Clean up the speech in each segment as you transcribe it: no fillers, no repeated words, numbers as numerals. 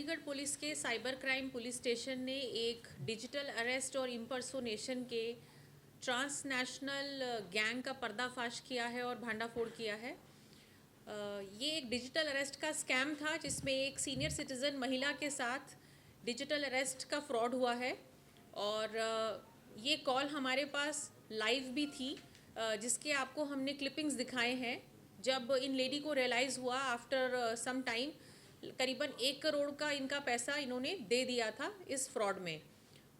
Chandigarh police के cyber crime police station ने एक डिजिटल अरेस्ट और इम्पर्सोनेशन के ट्रांसनेशनल गैंग का पर्दाफाश किया है और भांडाफोड़ किया है। ये एक डिजिटल अरेस्ट का स्कैम था जिसमें एक सीनियर सिटीज़न महिला के साथ डिजिटल अरेस्ट का फ्रॉड हुआ है और ये कॉल हमारे पास लाइव भी थी, जिसके आपको हमने क्लिपिंग्स दिखाए हैं। जब इन लेडी को रियलाइज़ हुआ आफ्टर सम टाइम, करीबन 1 करोड़ का इनका पैसा इन्होंने दे दिया था इस फ्रॉड में,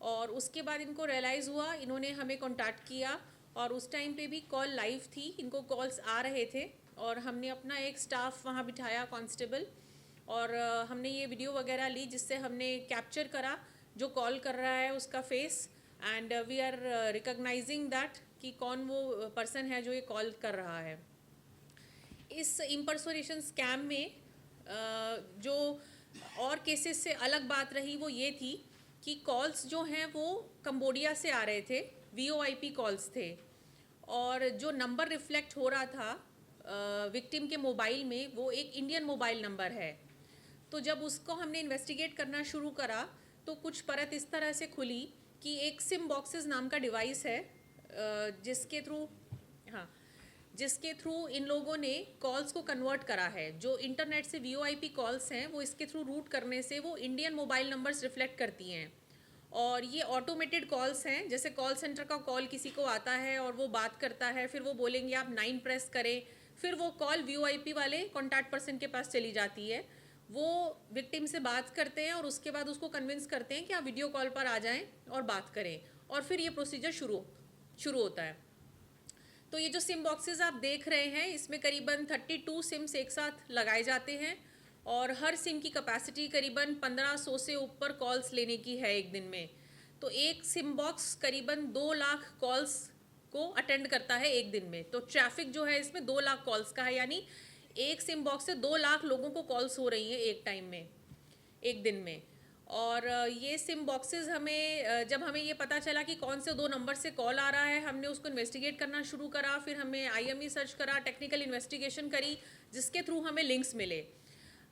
और उसके बाद इनको रियलाइज़ हुआ, इन्होंने हमें कांटेक्ट किया और उस टाइम पे भी कॉल लाइव थी, इनको कॉल्स आ रहे थे और हमने अपना एक स्टाफ वहाँ बिठाया, कांस्टेबल, और हमने ये वीडियो वगैरह ली जिससे हमने कैप्चर करा जो कॉल कर रहा है उसका face, and we are recognizing that कि कौन वो पर्सन है जो ये कॉल कर रहा है। इस इम्पर्सोनेशन स्कैम में जो और केसेस से अलग बात रही वो ये थी कि कॉल्स जो हैं वो कंबोडिया से आ रहे थे, VoIP कॉल्स थे, और जो नंबर रिफ्लेक्ट हो रहा था विक्टिम के मोबाइल में वो एक इंडियन मोबाइल नंबर है। तो जब उसको हमने इन्वेस्टिगेट करना शुरू करा तो कुछ परत इस तरह से खुली कि एक सिम बॉक्सेस नाम का डिवाइस है, जिसके थ्रू इन लोगों ने कॉल्स को कन्वर्ट करा है। जो इंटरनेट से VoIP कॉल्स हैं वो इसके थ्रू रूट करने से वो इंडियन मोबाइल नंबर्स रिफ्लेक्ट करती हैं, और ये ऑटोमेटेड कॉल्स हैं। जैसे कॉल सेंटर का कॉल किसी को आता है और वो बात करता है, फिर वो बोलेंगे आप 9 प्रेस करें, फिर वो कॉल VoIP वाले कॉन्टैक्ट पर्सन के पास चली जाती है। वो विक्टिम से बात करते हैं और उसके बाद उसको कन्विंस करते हैं कि आप वीडियो कॉल पर आ जाएं और बात करें, और फिर ये प्रोसीजर शुरू होता है। तो ये जो सिम बॉक्सेस आप देख रहे हैं इसमें करीबन 32 सिम्स एक साथ लगाए जाते हैं और हर सिम की कैपेसिटी करीबन 1500 से ऊपर कॉल्स लेने की है एक दिन में। तो एक सिम बॉक्स करीबन 2 लाख कॉल्स को अटेंड करता है एक दिन में। तो ट्रैफिक जो है इसमें 2 लाख कॉल्स का है, यानी एक सिम बॉक्स से 2 लाख लोगों को कॉल्स हो रही हैं एक टाइम में, एक दिन में। और ये सिम बॉक्सेस हमें जब हमें ये पता चला कि कौन से 2 नंबर से कॉल आ रहा है, हमने उसको इन्वेस्टिगेट करना शुरू करा। फिर हमें IME सर्च करा, टेक्निकल इन्वेस्टिगेशन करी, जिसके थ्रू हमें लिंक्स मिले।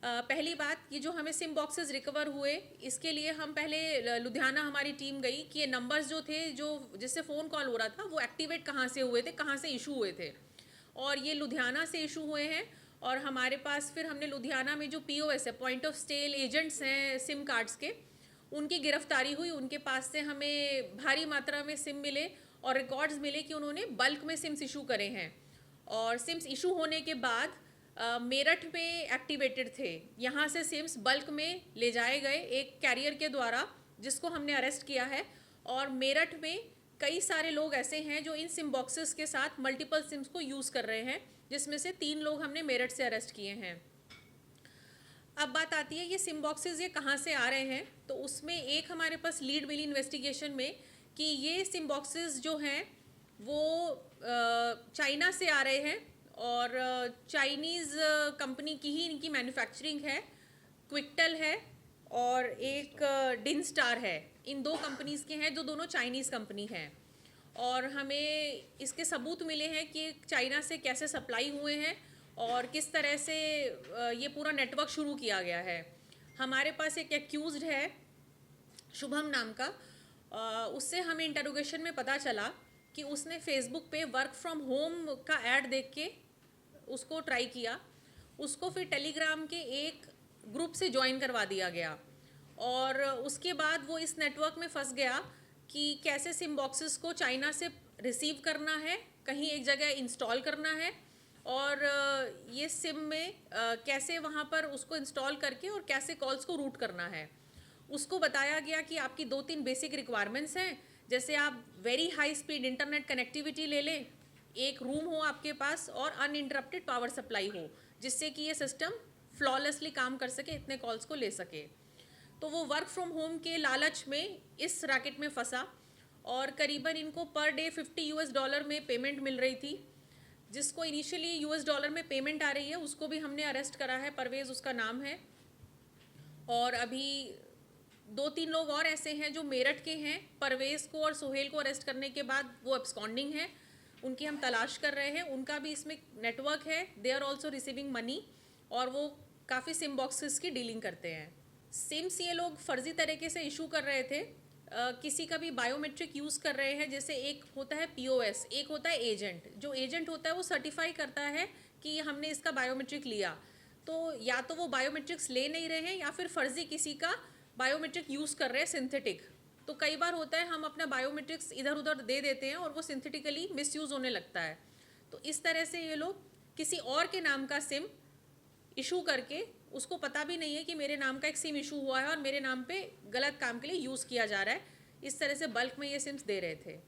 पहली बात, ये जो हमें सिम बॉक्सेस रिकवर हुए इसके लिए हम पहले लुधियाना हमारी टीम गई कि ये नंबर्स जो थे जो जिससे फ़ोन कॉल हो रहा था वो एक्टिवेट कहाँ से हुए थे, कहाँ से इशू हुए थे, और ये लुधियाना से इशू हुए हैं। और हमारे पास फिर हमने लुधियाना में जो POS है, पॉइंट ऑफ सेल एजेंट्स हैं सिम कार्ड्स के, उनकी गिरफ्तारी हुई। उनके पास से हमें भारी मात्रा में सिम मिले और रिकॉर्ड्स मिले कि उन्होंने बल्क में सिम्स इशू करे हैं, और सिम्स इशू होने के बाद मेरठ में एक्टिवेटेड थे। यहाँ से सिम्स बल्क में ले जाए गए एक कैरियर के द्वारा, जिसको हमने अरेस्ट किया है। और मेरठ में कई सारे लोग ऐसे हैं जो इन सिम बॉक्सेस के साथ मल्टीपल सिम्स को यूज़ कर रहे हैं, जिसमें से 3 लोग हमने मेरठ से अरेस्ट किए हैं। अब बात आती है ये सिम बॉक्सेस ये कहाँ से आ रहे हैं। तो उसमें एक हमारे पास लीड मिली इन्वेस्टिगेशन में कि ये सिम बॉक्सेस जो हैं वो चाइना से आ रहे हैं, और चाइनीज़ कंपनी की ही इनकी मैन्युफैक्चरिंग है। क्विकटेल है और एक डिन स्टार है। इन 2 कंपनीज़ के हैं जो दोनों चाइनीज़ कंपनी हैं, और हमें इसके सबूत मिले हैं कि चाइना से कैसे सप्लाई हुए हैं और किस तरह से ये पूरा नेटवर्क शुरू किया गया है। हमारे पास एक एक्यूज्ड है शुभम नाम का, उससे हमें इंटरोगेशन में पता चला कि उसने फेसबुक पे वर्क फ्रॉम होम का ऐड देख के उसको ट्राई किया। उसको फिर टेलीग्राम के एक ग्रुप से ज्वाइन करवा दिया गया, और उसके बाद वो इस नेटवर्क में फंस गया कि कैसे सिम बॉक्सेस को चाइना से रिसीव करना है, कहीं एक जगह इंस्टॉल करना है, और ये सिम में कैसे वहाँ पर उसको इंस्टॉल करके और कैसे कॉल्स को रूट करना है। उसको बताया गया कि आपकी 2-3 बेसिक रिक्वायरमेंट्स हैं, जैसे आप very high speed internet connectivity ले लें, एक रूम हो आपके पास और अनइंटरप्टेड पावर सप्लाई हो, जिससे कि ये सिस्टम फ्लॉलेसली काम कर सके, इतने कॉल्स को ले सके। तो वो वर्क फ्रॉम होम के लालच में इस रैकेट में फंसा, और करीबन इनको पर डे $50 में पेमेंट मिल रही थी। जिसको इनिशियली $US में पेमेंट आ रही है उसको भी हमने अरेस्ट करा है, परवेज़ उसका नाम है। और अभी 2-3 लोग और ऐसे हैं जो मेरठ के हैं। परवेज़ को और सोहेल को अरेस्ट करने के बाद वो एब्सकॉन्डिंग है, उनकी हम तलाश कर रहे हैं। उनका भी इसमें नेटवर्क है, they are also receiving money, और वो काफ़ी सिम बॉक्सेस की डीलिंग करते हैं। सिम्स ये लोग फर्जी तरीके से इशू कर रहे थे। किसी का भी बायोमेट्रिक यूज़ कर रहे हैं। जैसे एक होता है पीओएस, एक होता है एजेंट। जो एजेंट होता है वो सर्टिफाई करता है कि हमने इसका बायोमेट्रिक लिया। तो या तो वो बायोमेट्रिक्स ले नहीं रहे हैं या फिर फर्जी किसी का बायोमेट्रिक यूज़ कर रहे हैं सिंथेटिक। तो कई बार होता है हम अपना बायोमेट्रिक्स इधर उधर दे देते हैं और वो सिंथेटिकली मिसयूज़ होने लगता है। तो इस तरह से ये लोग किसी और के नाम का सिम इशू करके, उसको पता भी नहीं है कि मेरे नाम का एक सिम इशू हुआ है और मेरे नाम पे गलत काम के लिए यूज़ किया जा रहा है, इस तरह से बल्क में ये सिम्स दे रहे थे।